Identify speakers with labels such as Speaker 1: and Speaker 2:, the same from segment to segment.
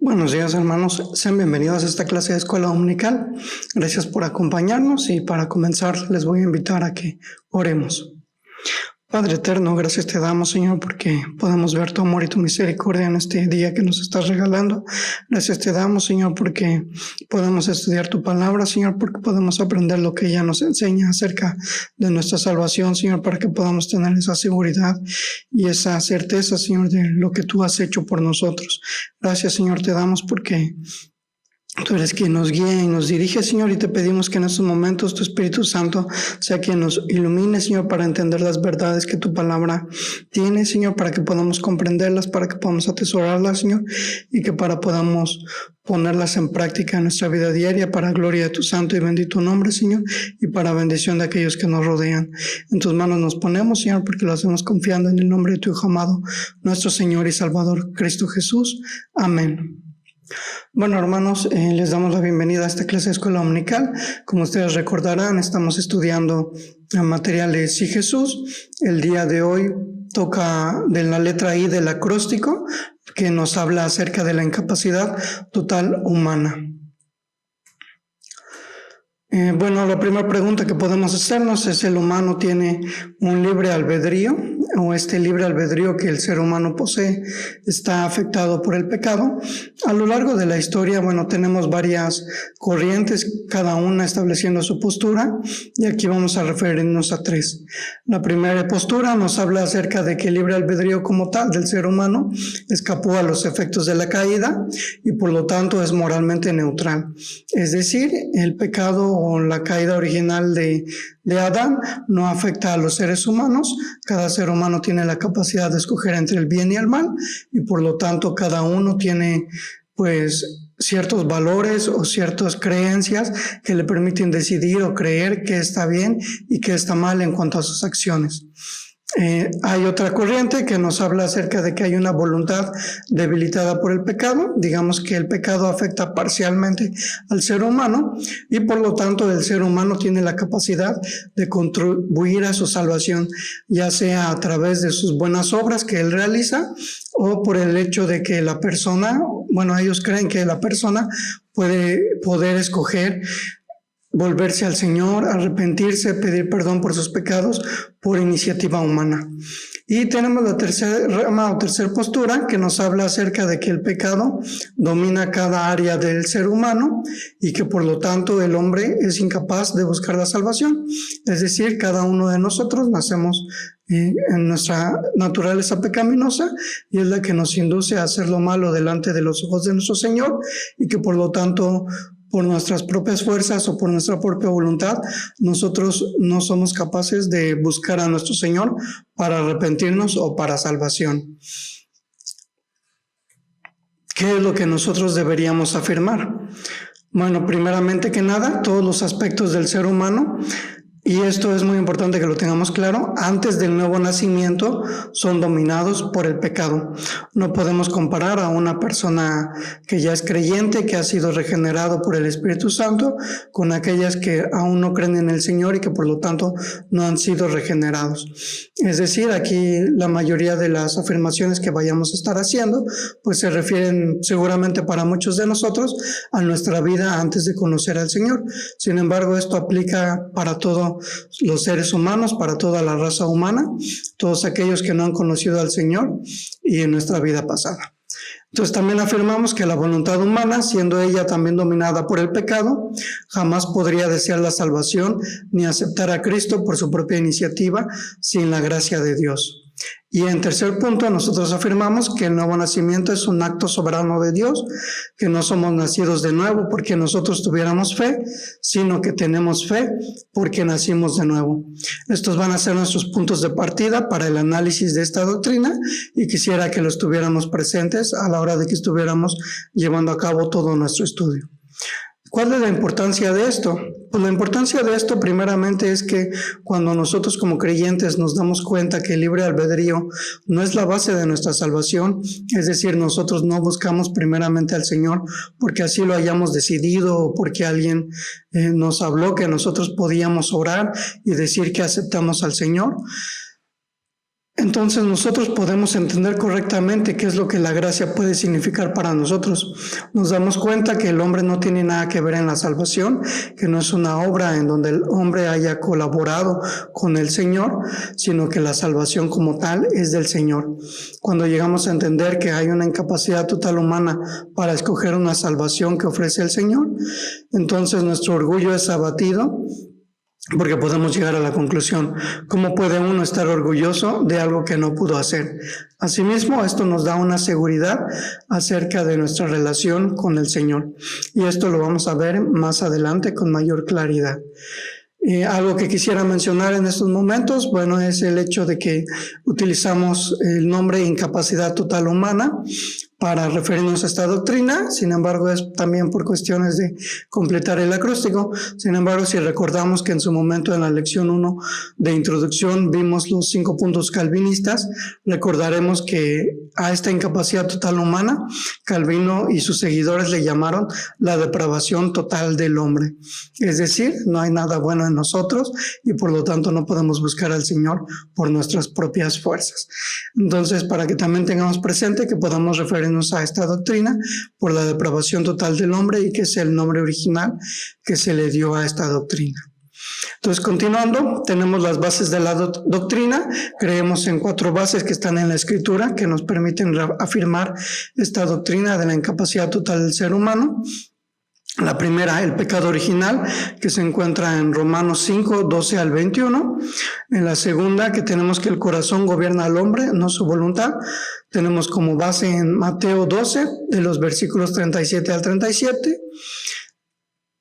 Speaker 1: Buenos días, hermanos. Sean bienvenidos a esta clase de escuela dominical. Gracias por acompañarnos y para comenzar les voy a invitar a que oremos. Padre eterno, gracias te damos, Señor, porque podemos ver tu amor y tu misericordia en este día que nos estás regalando. Gracias te damos, Señor, porque podemos estudiar tu palabra, Señor, porque podemos aprender lo que ella nos enseña acerca de nuestra salvación, Señor, para que podamos tener esa seguridad y esa certeza, Señor, de lo que tú has hecho por nosotros. Gracias, Señor, te damos porque tú eres quien nos guía y nos dirige, Señor, y te pedimos que en estos momentos tu Espíritu Santo sea quien nos ilumine, Señor, para entender las verdades que tu palabra tiene, Señor, para que podamos comprenderlas, para que podamos atesorarlas, Señor, y que podamos ponerlas en práctica en nuestra vida diaria para gloria de tu santo y bendito nombre, Señor, y para bendición de aquellos que nos rodean. En tus manos nos ponemos, Señor, porque lo hacemos confiando en el nombre de tu Hijo amado, nuestro Señor y Salvador, Cristo Jesús. Amén. Bueno, hermanos, les damos la bienvenida a esta clase de escuela dominical. Como ustedes recordarán, estamos estudiando el material de Sí Jesús. El día de hoy toca de la letra I del acróstico, que nos habla acerca de la incapacidad total humana. Bueno, la primera pregunta que podemos hacernos es: ¿el humano tiene un libre albedrío? ¿O este libre albedrío que el ser humano posee está afectado por el pecado? A lo largo de la historia, bueno, tenemos varias corrientes, cada una estableciendo su postura, y aquí vamos a referirnos a tres. La primera postura nos habla acerca de que el libre albedrío como tal del ser humano escapó a los efectos de la caída y por lo tanto es moralmente neutral. Es decir, el pecado o la caída original de Adán no afecta a los seres humanos. Cada ser humano tiene la capacidad de escoger entre el bien y el mal, y por lo tanto cada uno tiene ciertos valores o ciertas creencias que le permiten decidir o creer qué está bien y qué está mal en cuanto a sus acciones. Hay otra corriente que nos habla acerca de que hay una voluntad debilitada por el pecado. Digamos que el pecado afecta parcialmente al ser humano y por lo tanto el ser humano tiene la capacidad de contribuir a su salvación, ya sea a través de sus buenas obras que él realiza o por el hecho de que la persona, ellos creen que la persona puede poder escoger volverse al Señor, arrepentirse, pedir perdón por sus pecados por iniciativa humana. Y tenemos la tercera rama o tercera postura que nos habla acerca de que el pecado domina cada área del ser humano y que por lo tanto el hombre es incapaz de buscar la salvación. Es decir, cada uno de nosotros nacemos en nuestra naturaleza pecaminosa y es la que nos induce a hacer lo malo delante de los ojos de nuestro Señor, y que por lo tanto por nuestras propias fuerzas o por nuestra propia voluntad, nosotros no somos capaces de buscar a nuestro Señor para arrepentirnos o para salvación. ¿Qué es lo que nosotros deberíamos afirmar? Bueno, primeramente que nada, todos los aspectos del ser humano, y esto es muy importante que lo tengamos claro, antes del nuevo nacimiento son dominados por el pecado. No podemos comparar a una persona que ya es creyente, que ha sido regenerado por el Espíritu Santo, con aquellas que aún no creen en el Señor y que por lo tanto no han sido regenerados. Es decir, aquí la mayoría de las afirmaciones que vayamos a estar haciendo, pues se refieren seguramente para muchos de nosotros a nuestra vida antes de conocer al Señor. Sin embargo, esto aplica para todos los seres humanos, para toda la raza humana, todos aquellos que no han conocido al Señor y en nuestra vida pasada. Entonces también afirmamos que la voluntad humana, siendo ella también dominada por el pecado, jamás podría desear la salvación ni aceptar a Cristo por su propia iniciativa sin la gracia de Dios. Y en tercer punto, nosotros afirmamos que el nuevo nacimiento es un acto soberano de Dios, que no somos nacidos de nuevo porque nosotros tuviéramos fe, sino que tenemos fe porque nacimos de nuevo. Estos van a ser nuestros puntos de partida para el análisis de esta doctrina y quisiera que los tuviéramos presentes a la hora de que estuviéramos llevando a cabo todo nuestro estudio. ¿Cuál es la importancia de esto? Pues la importancia de esto primeramente es que cuando nosotros como creyentes nos damos cuenta que el libre albedrío no es la base de nuestra salvación, es decir, nosotros no buscamos primeramente al Señor porque así lo hayamos decidido o porque alguien nos habló que nosotros podíamos orar y decir que aceptamos al Señor. Entonces nosotros podemos entender correctamente qué es lo que la gracia puede significar para nosotros. Nos damos cuenta que el hombre no tiene nada que ver en la salvación, que no es una obra en donde el hombre haya colaborado con el Señor, sino que la salvación como tal es del Señor. Cuando llegamos a entender que hay una incapacidad total humana para escoger una salvación que ofrece el Señor, entonces nuestro orgullo es abatido, porque podemos llegar a la conclusión, ¿cómo puede uno estar orgulloso de algo que no pudo hacer? Asimismo, esto nos da una seguridad acerca de nuestra relación con el Señor. Y esto lo vamos a ver más adelante con mayor claridad. Algo que quisiera mencionar en estos momentos, bueno, es el hecho de que utilizamos el nombre incapacidad total humana para referirnos a esta doctrina. Sin embargo, es también por cuestiones de completar el acróstico. Sin embargo, si recordamos que en su momento en la lección 1 de introducción vimos los 5 puntos calvinistas, recordaremos que a esta incapacidad total humana, Calvino y sus seguidores le llamaron la depravación total del hombre. Es decir, no hay nada bueno en nosotros y por lo tanto no podemos buscar al Señor por nuestras propias fuerzas. Entonces, para que también tengamos presente que podamos referirnos a esta doctrina por la depravación total del hombre y que es el nombre original que se le dio a esta doctrina. Entonces, continuando, tenemos las bases de la doctrina. Creemos en 4 bases que están en la Escritura que nos permiten afirmar esta doctrina de la incapacidad total del ser humano. La primera, el pecado original, que se encuentra en Romanos 5, 12 al 21. En la segunda, que tenemos que el corazón gobierna al hombre, no su voluntad. Tenemos como base en Mateo 12, de los versículos 37 al 37.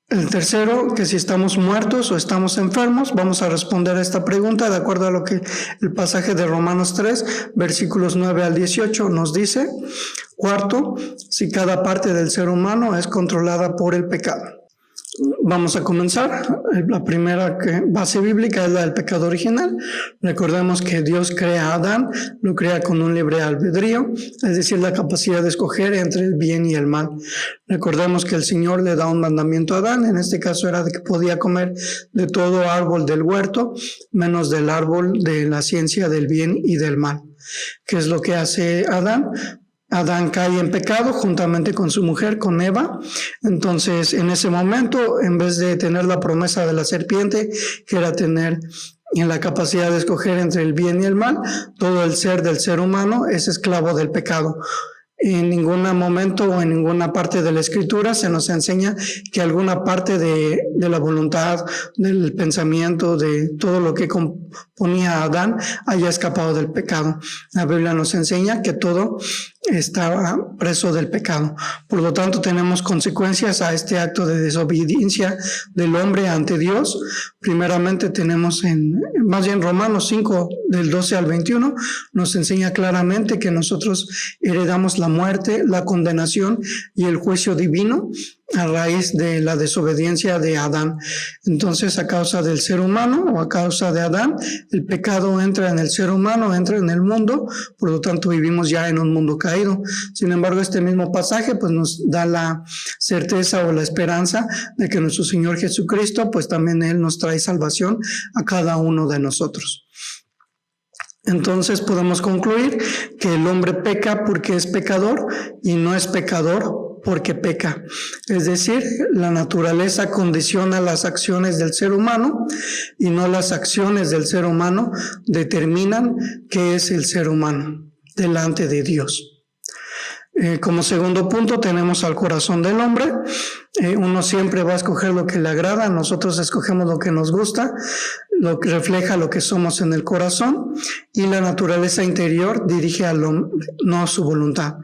Speaker 1: El tercero, que si estamos muertos o estamos enfermos, vamos a responder a esta pregunta de acuerdo a lo que el pasaje de Romanos 3, versículos 9 al 18 nos dice. Cuarto, si cada parte del ser humano es controlada por el pecado. Vamos a comenzar. La primera base bíblica es la del pecado original. Recordemos que Dios crea a Adán, lo crea con un libre albedrío, es decir, la capacidad de escoger entre el bien y el mal. Recordemos que el Señor le da un mandamiento a Adán, en este caso era de que podía comer de todo árbol del huerto, menos del árbol de la ciencia del bien y del mal. ¿Qué es lo que hace Adán? Adán cae en pecado juntamente con su mujer, con Eva. Entonces, en ese momento, en vez de tener la promesa de la serpiente, que era tener en la capacidad de escoger entre el bien y el mal, todo el ser del ser humano es esclavo del pecado. En ningún momento o en ninguna parte de la Escritura se nos enseña que alguna parte de la voluntad, del pensamiento, de todo lo que componía a Adán haya escapado del pecado. La Biblia nos enseña que todo estaba preso del pecado. Por lo tanto, tenemos consecuencias a este acto de desobediencia del hombre ante Dios. Primeramente tenemos más bien Romanos 5, del 12 al 21, nos enseña claramente que nosotros heredamos la muerte, la condenación y el juicio divino a raíz de la desobediencia de Adán. Entonces, a causa del ser humano o a causa de Adán, el pecado entra en el ser humano, entra en el mundo, por lo tanto vivimos ya en un mundo caído. Sin embargo, este mismo pasaje pues nos da la certeza o la esperanza de que nuestro Señor Jesucristo, pues también Él nos trae salvación a cada uno de nosotros. Entonces podemos concluir que el hombre peca porque es pecador y no es pecador porque peca. Es decir, la naturaleza condiciona las acciones del ser humano y no las acciones del ser humano determinan qué es el ser humano delante de Dios. Como segundo punto tenemos al corazón del hombre. Uno siempre va a escoger lo que le agrada, nosotros escogemos lo que nos gusta, lo que refleja lo que somos en el corazón, y la naturaleza interior dirige al hombre, no su voluntad.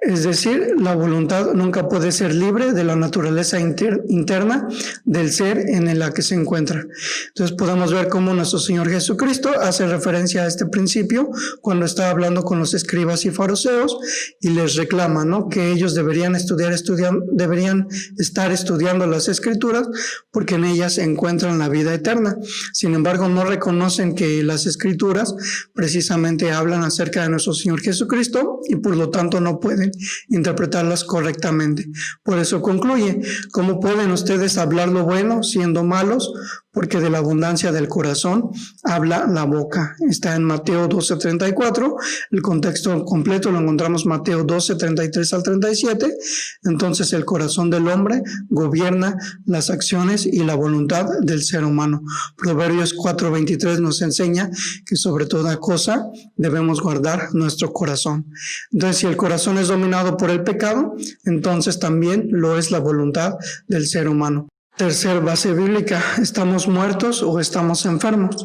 Speaker 1: Es decir, la voluntad nunca puede ser libre de la naturaleza interna del ser en la que se encuentra. Entonces podemos ver cómo nuestro Señor Jesucristo hace referencia a este principio cuando está hablando con los escribas y fariseos y les reclama, ¿no?, que ellos deberían estar estudiando las Escrituras porque en ellas se encuentran la vida eterna. Sin embargo, no reconocen que las Escrituras precisamente hablan acerca de nuestro Señor Jesucristo y por lo tanto no pueden interpretarlas correctamente. Por eso concluye: ¿cómo pueden ustedes hablar lo bueno siendo malos? porque de la abundancia del corazón habla la boca. Está en Mateo 12:34, el contexto completo lo encontramos en Mateo 12:33 al 37. Entonces el corazón del hombre gobierna las acciones y la voluntad del ser humano. Proverbios 4:23 nos enseña que sobre toda cosa debemos guardar nuestro corazón. Entonces, si el corazón es dominado por el pecado, entonces también lo es la voluntad del ser humano. Tercer base bíblica, ¿estamos muertos o estamos enfermos?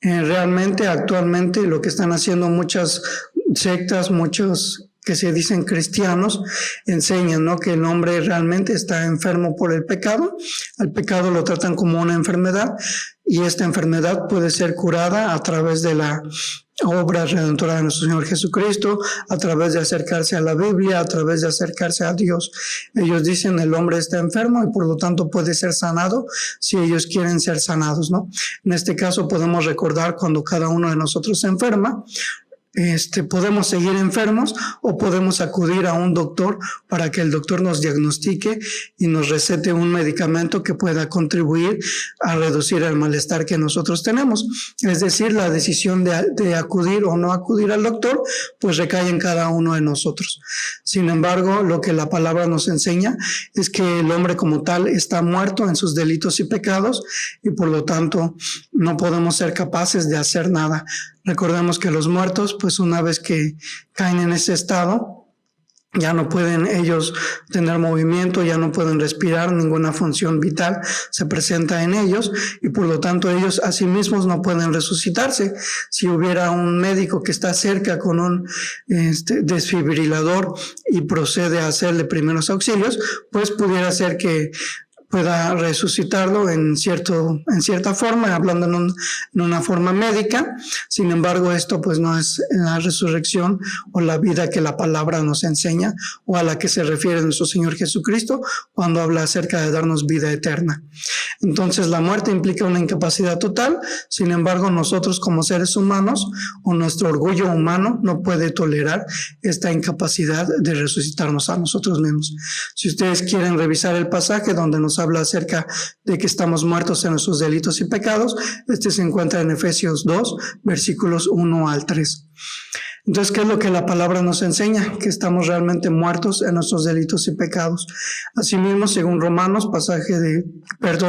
Speaker 1: Realmente, actualmente, lo que están haciendo muchas sectas, muchos que se dicen cristianos, enseñan, ¿no?, que el hombre realmente está enfermo por el pecado. Al pecado lo tratan como una enfermedad y esta enfermedad puede ser curada a través de la obra redentora de nuestro Señor Jesucristo, a través de acercarse a la Biblia, a través de acercarse a Dios. Ellos dicen el hombre está enfermo y por lo tanto puede ser sanado si ellos quieren ser sanados, ¿no? En este caso podemos recordar cuando cada uno de nosotros se enferma, podemos seguir enfermos o podemos acudir a un doctor para que el doctor nos diagnostique y nos recete un medicamento que pueda contribuir a reducir el malestar que nosotros tenemos. Es decir, la decisión de acudir o no acudir al doctor, pues recae en cada uno de nosotros. Sin embargo, lo que la palabra nos enseña es que el hombre como tal está muerto en sus delitos y pecados y por lo tanto no podemos ser capaces de hacer nada. Recordemos que los muertos, pues una vez que caen en ese estado, ya no pueden ellos tener movimiento, ya no pueden respirar, ninguna función vital se presenta en ellos y por lo tanto ellos a sí mismos no pueden resucitarse. Si hubiera un médico que está cerca con un desfibrilador y procede a hacerle primeros auxilios, pues pudiera ser que pueda resucitarlo en cierta forma, hablando en una forma médica. Sin embargo, esto pues no es la resurrección o la vida que la palabra nos enseña o a la que se refiere nuestro Señor Jesucristo cuando habla acerca de darnos vida eterna. Entonces, la muerte implica una incapacidad total. Sin embargo, nosotros como seres humanos o nuestro orgullo humano no puede tolerar esta incapacidad de resucitarnos a nosotros mismos. Si ustedes quieren revisar el pasaje donde nos habla acerca de que estamos muertos en nuestros delitos y pecados, se encuentra en Efesios 2, versículos 1 al 3. Entonces, ¿qué es lo que la palabra nos enseña? Que estamos realmente muertos en nuestros delitos y pecados. Asimismo, según Romanos,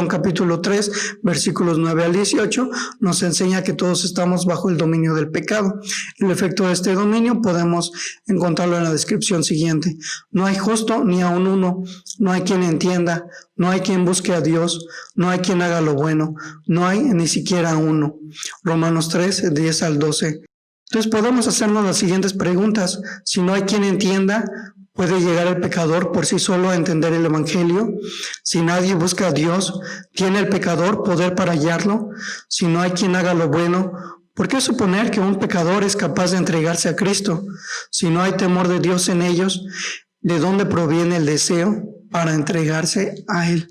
Speaker 1: capítulo 3, versículos 9 al 18, nos enseña que todos estamos bajo el dominio del pecado. El efecto de este dominio podemos encontrarlo en la descripción siguiente. No hay justo ni aun uno, no hay quien entienda, no hay quien busque a Dios, no hay quien haga lo bueno, no hay ni siquiera uno. Romanos 3, 10 al 12. Entonces podemos hacernos las siguientes preguntas. Si no hay quien entienda, ¿puede llegar el pecador por sí solo a entender el evangelio? Si nadie busca a Dios, ¿tiene el pecador poder para hallarlo? Si no hay quien haga lo bueno, ¿por qué suponer que un pecador es capaz de entregarse a Cristo? Si no hay temor de Dios en ellos, ¿de dónde proviene el deseo para entregarse a Él?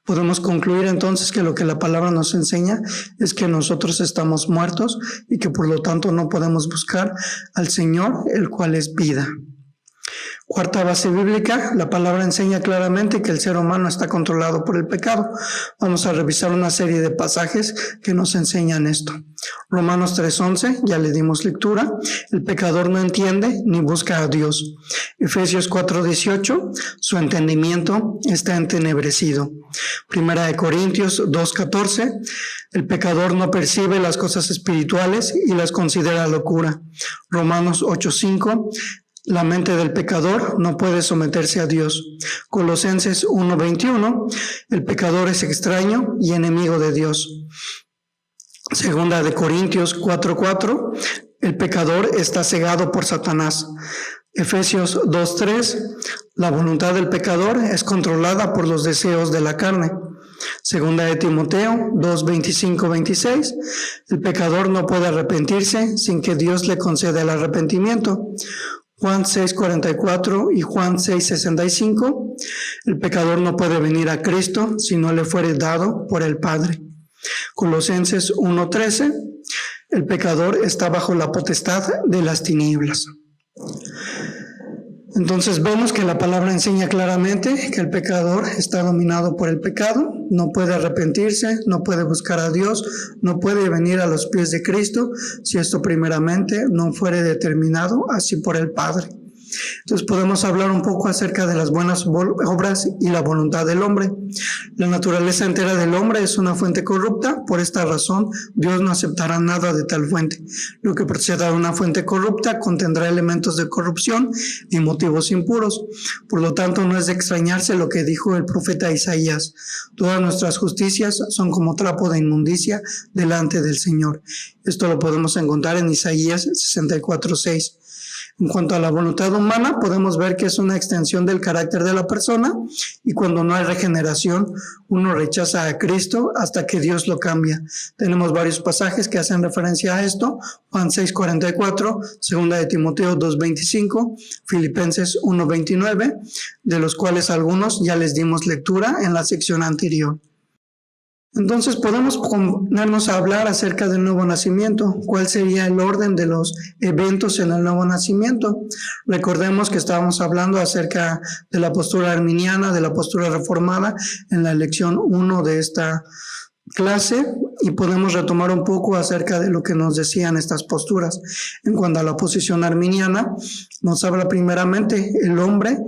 Speaker 1: Podemos concluir entonces que lo que la palabra nos enseña es que nosotros estamos muertos y que por lo tanto no podemos buscar al Señor, el cual es vida. Cuarta base bíblica, la palabra enseña claramente que el ser humano está controlado por el pecado. Vamos a revisar una serie de pasajes que nos enseñan esto. Romanos 3:11, ya le dimos lectura. El pecador no entiende ni busca a Dios. Efesios 4:18, su entendimiento está entenebrecido. Primera de Corintios 2:14, el pecador no percibe las cosas espirituales y las considera locura. Romanos 8:5, la mente del pecador no puede someterse a Dios. Colosenses 1:21, el pecador es extraño y enemigo de Dios. Segunda de Corintios 4:4, el pecador está cegado por Satanás. Efesios 2:3, la voluntad del pecador es controlada por los deseos de la carne. Segunda de Timoteo 2:25-26, el pecador no puede arrepentirse sin que Dios le conceda el arrepentimiento. Juan 6:44 y Juan 6:65, el pecador no puede venir a Cristo si no le fuere dado por el Padre. Colosenses 1:13, el pecador está bajo la potestad de las tinieblas. Entonces vemos que la palabra enseña claramente que el pecador está dominado por el pecado, no puede arrepentirse, no puede buscar a Dios, no puede venir a los pies de Cristo si esto primeramente no fuere determinado así por el Padre. Entonces podemos hablar un poco acerca de las buenas obras y la voluntad del hombre. La naturaleza entera del hombre es una fuente corrupta, por esta razón Dios no aceptará nada de tal fuente. Lo que proceda de una fuente corrupta contendrá elementos de corrupción y motivos impuros. Por lo tanto, no es de extrañarse lo que dijo el profeta Isaías: todas nuestras justicias son como trapo de inmundicia delante del Señor. Esto lo podemos encontrar en Isaías 64:6. En cuanto a la voluntad humana, podemos ver que es una extensión del carácter de la persona, y cuando no hay regeneración, uno rechaza a Cristo hasta que Dios lo cambia. Tenemos varios pasajes que hacen referencia a esto: Juan 6:44, 2 de Timoteo 2:25, Filipenses 1:29, de los cuales algunos ya les dimos lectura en la sección anterior. Entonces podemos ponernos a hablar acerca del nuevo nacimiento. ¿Cuál sería el orden de los eventos en el nuevo nacimiento? Recordemos que estábamos hablando acerca de la postura arminiana, de la postura reformada en la lección 1 de esta clase, y podemos retomar un poco acerca de lo que nos decían estas posturas. En cuanto a la posición arminiana, nos habla primeramente: el hombre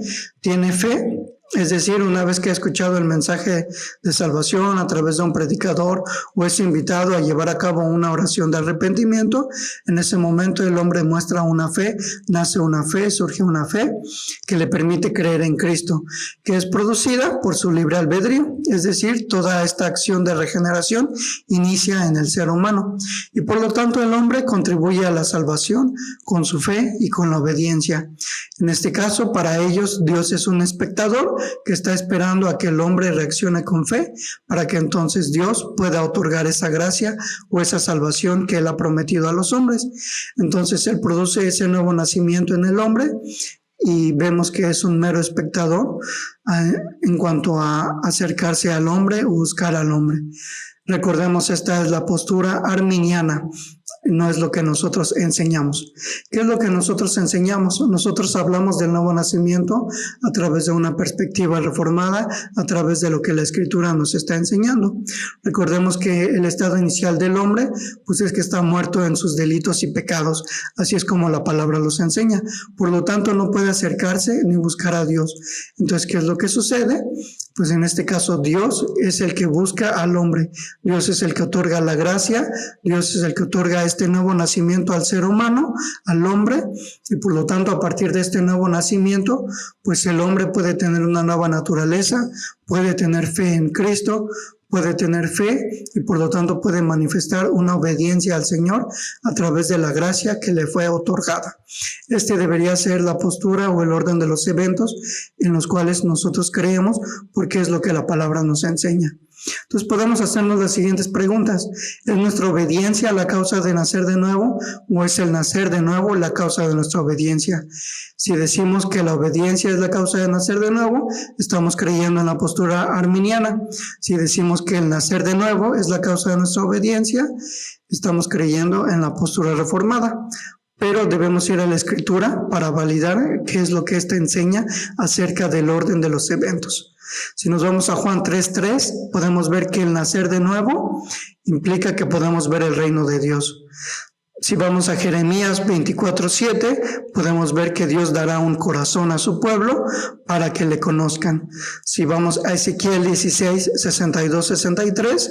Speaker 1: tiene fe. Es decir, una vez que ha escuchado el mensaje de salvación a través de un predicador o es invitado a llevar a cabo una oración de arrepentimiento, en ese momento el hombre muestra una fe, nace una fe, surge una fe que le permite creer en Cristo, que es producida por su libre albedrío. Es decir, toda esta acción de regeneración inicia en el ser humano, y por lo tanto el hombre contribuye a la salvación con su fe y con la obediencia. En este caso, para ellos, Dios es un espectador que está esperando a que el hombre reaccione con fe, para que entonces Dios pueda otorgar esa gracia o esa salvación que Él ha prometido a los hombres. Entonces Él produce ese nuevo nacimiento en el hombre, y vemos que es un mero espectador en cuanto a acercarse al hombre o buscar al hombre. Recordemos, esta es la postura arminiana, no es lo que nosotros enseñamos. ¿Qué es lo que nosotros enseñamos? Nosotros hablamos del nuevo nacimiento a través de una perspectiva reformada, a través de lo que la Escritura nos está enseñando. Recordemos que el estado inicial del hombre, pues es que está muerto en sus delitos y pecados. Así es como la palabra los enseña. Por lo tanto, no puede acercarse ni buscar a Dios. Entonces, ¿qué es lo que sucede? Pues en este caso Dios es el que busca al hombre. Dios es el que otorga la gracia, Dios es el que otorga este nuevo nacimiento al ser humano, al hombre, y por lo tanto a partir de este nuevo nacimiento, pues el hombre puede tener una nueva naturaleza, puede tener fe en Cristo, puede tener fe y por lo tanto puede manifestar una obediencia al Señor a través de la gracia que le fue otorgada. Este debería ser la postura o el orden de los eventos en los cuales nosotros creemos, porque es lo que la palabra nos enseña. Entonces podemos hacernos las siguientes preguntas: ¿es nuestra obediencia la causa de nacer de nuevo, o es el nacer de nuevo la causa de nuestra obediencia? Si decimos que la obediencia es la causa de nacer de nuevo, estamos creyendo en la postura arminiana. Si decimos que el nacer de nuevo es la causa de nuestra obediencia, estamos creyendo en la postura reformada. Pero debemos ir a la Escritura para validar qué es lo que ésta enseña acerca del orden de los eventos. Si nos vamos a Juan 3:3, podemos ver que el nacer de nuevo implica que podemos ver el reino de Dios. Si vamos a Jeremías 24:7, podemos ver que Dios dará un corazón a su pueblo para que le conozcan. Si vamos a Ezequiel 16:62-63,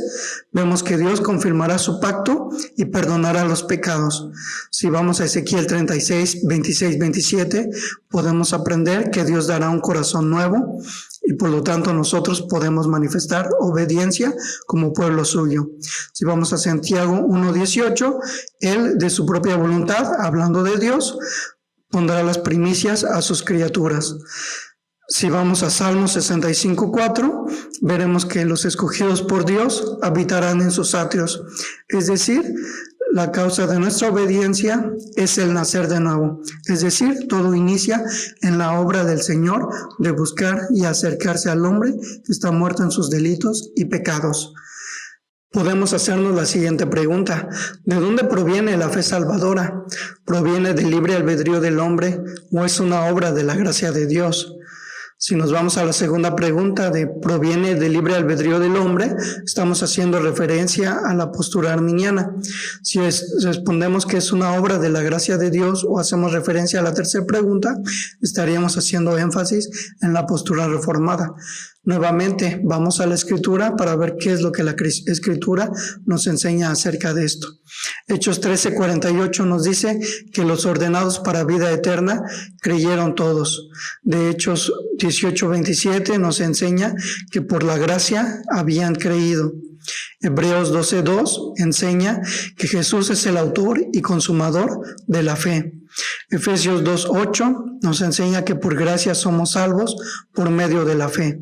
Speaker 1: vemos que Dios confirmará su pacto y perdonará los pecados. Si vamos a Ezequiel 36:26-27, podemos aprender que Dios dará un corazón nuevo, y por lo tanto nosotros podemos manifestar obediencia como pueblo suyo. Si vamos a Santiago 1:18, Él de su propia voluntad, hablando de Dios, pondrá las primicias a sus criaturas. Si vamos a Salmos 65:4, veremos que los escogidos por Dios habitarán en sus atrios. Es decir, la causa de nuestra obediencia es el nacer de nuevo. Es decir, todo inicia en la obra del Señor de buscar y acercarse al hombre que está muerto en sus delitos y pecados. Podemos hacernos la siguiente pregunta: ¿de dónde proviene la fe salvadora? ¿Proviene del libre albedrío del hombre o es una obra de la gracia de Dios? Si nos vamos a la segunda pregunta de ¿proviene del libre albedrío del hombre?, estamos haciendo referencia a la postura arminiana. Si respondemos que es una obra de la gracia de Dios o hacemos referencia a la tercera pregunta, estaríamos haciendo énfasis en la postura reformada. Nuevamente, vamos a la Escritura para ver qué es lo que la Escritura nos enseña acerca de esto. Hechos 13:48 nos dice que los ordenados para vida eterna creyeron todos. De Hechos 18:27 nos enseña que por la gracia habían creído. Hebreos 12:2 enseña que Jesús es el autor y consumador de la fe. Efesios 2:8 nos enseña que por gracia somos salvos por medio de la fe.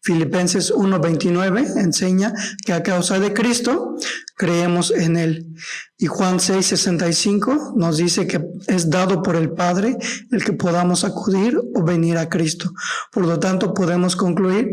Speaker 1: Filipenses 1:29 enseña que a causa de Cristo creemos en Él. Y Juan 6:65 nos dice que es dado por el Padre el que podamos acudir o venir a Cristo. Por lo tanto, podemos concluir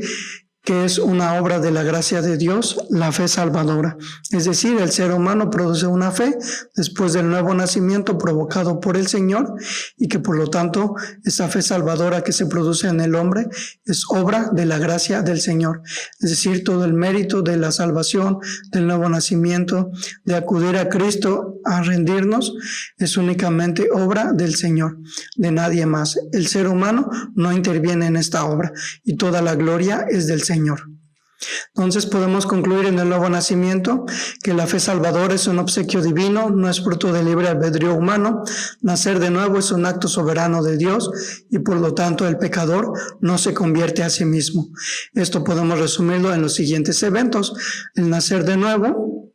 Speaker 1: que es una obra de la gracia de Dios, la fe salvadora. Es decir, el ser humano produce una fe después del nuevo nacimiento provocado por el Señor y que por lo tanto esa fe salvadora que se produce en el hombre es obra de la gracia del Señor. Es decir, todo el mérito de la salvación, del nuevo nacimiento, de acudir a Cristo, a rendirnos, es únicamente obra del Señor, de nadie más. El ser humano no interviene en esta obra y toda la gloria es del Señor. Entonces podemos concluir en el nuevo nacimiento que la fe salvadora es un obsequio divino, no es fruto del libre albedrío humano. Nacer de nuevo es un acto soberano de Dios y por lo tanto el pecador no se convierte a sí mismo. Esto podemos resumirlo en los siguientes eventos. El nacer de nuevo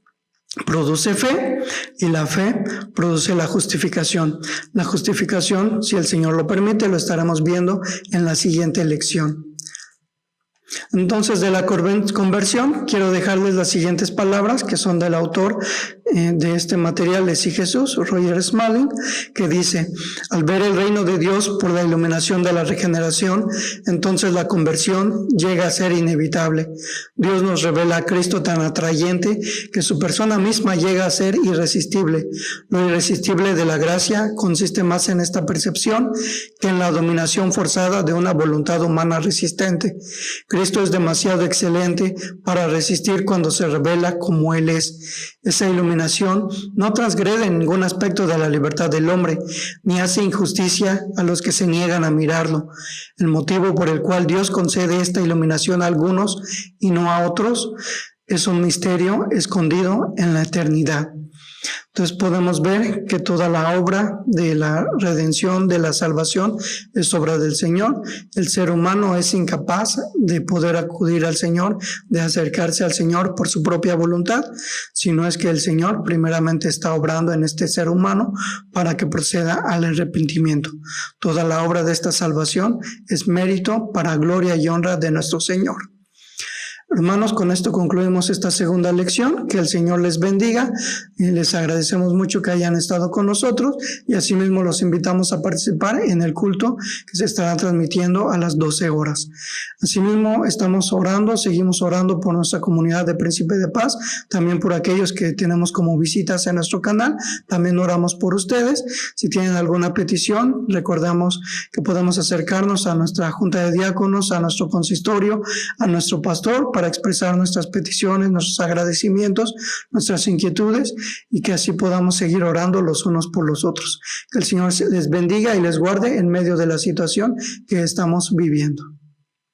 Speaker 1: produce fe y la fe produce la justificación. La justificación, si el Señor lo permite, lo estaremos viendo en la siguiente lección. Entonces, de la conversión, quiero dejarles las siguientes palabras que son del autor de este material, Es y Jesús, Roger Smalling, que dice: al ver el reino de Dios por la iluminación de la regeneración, entonces la conversión llega a ser inevitable. Dios nos revela a Cristo tan atrayente que su persona misma llega a ser irresistible. Lo irresistible de la gracia consiste más en esta percepción que en la dominación forzada de una voluntad humana resistente. Cristo es demasiado excelente para resistir cuando se revela como Él es. Esa iluminación no transgrede en ningún aspecto de la libertad del hombre, ni hace injusticia a los que se niegan a mirarlo. El motivo por el cual Dios concede esta iluminación a algunos y no a otros es un misterio escondido en la eternidad. Entonces podemos ver que toda la obra de la redención, de la salvación, es obra del Señor. El ser humano es incapaz de poder acudir al Señor, de acercarse al Señor por su propia voluntad, sino es que el Señor primeramente está obrando en este ser humano para que proceda al arrepentimiento. Toda la obra de esta salvación es mérito para gloria y honra de nuestro Señor. Hermanos, con esto concluimos esta segunda lección. Que el Señor les bendiga y les agradecemos mucho que hayan estado con nosotros y asimismo los invitamos a participar en el culto que se estará transmitiendo a las 12 horas. Asimismo estamos orando, seguimos orando por nuestra comunidad de Príncipe de Paz, también por aquellos que tenemos como visitas en nuestro canal, también oramos por ustedes. Si tienen alguna petición, recordamos que podemos acercarnos a nuestra Junta de Diáconos, a nuestro consistorio, a nuestro pastor, para expresar nuestras peticiones, nuestros agradecimientos, nuestras inquietudes y que así podamos seguir orando los unos por los otros. Que el Señor les bendiga y les guarde en medio de la situación que estamos viviendo.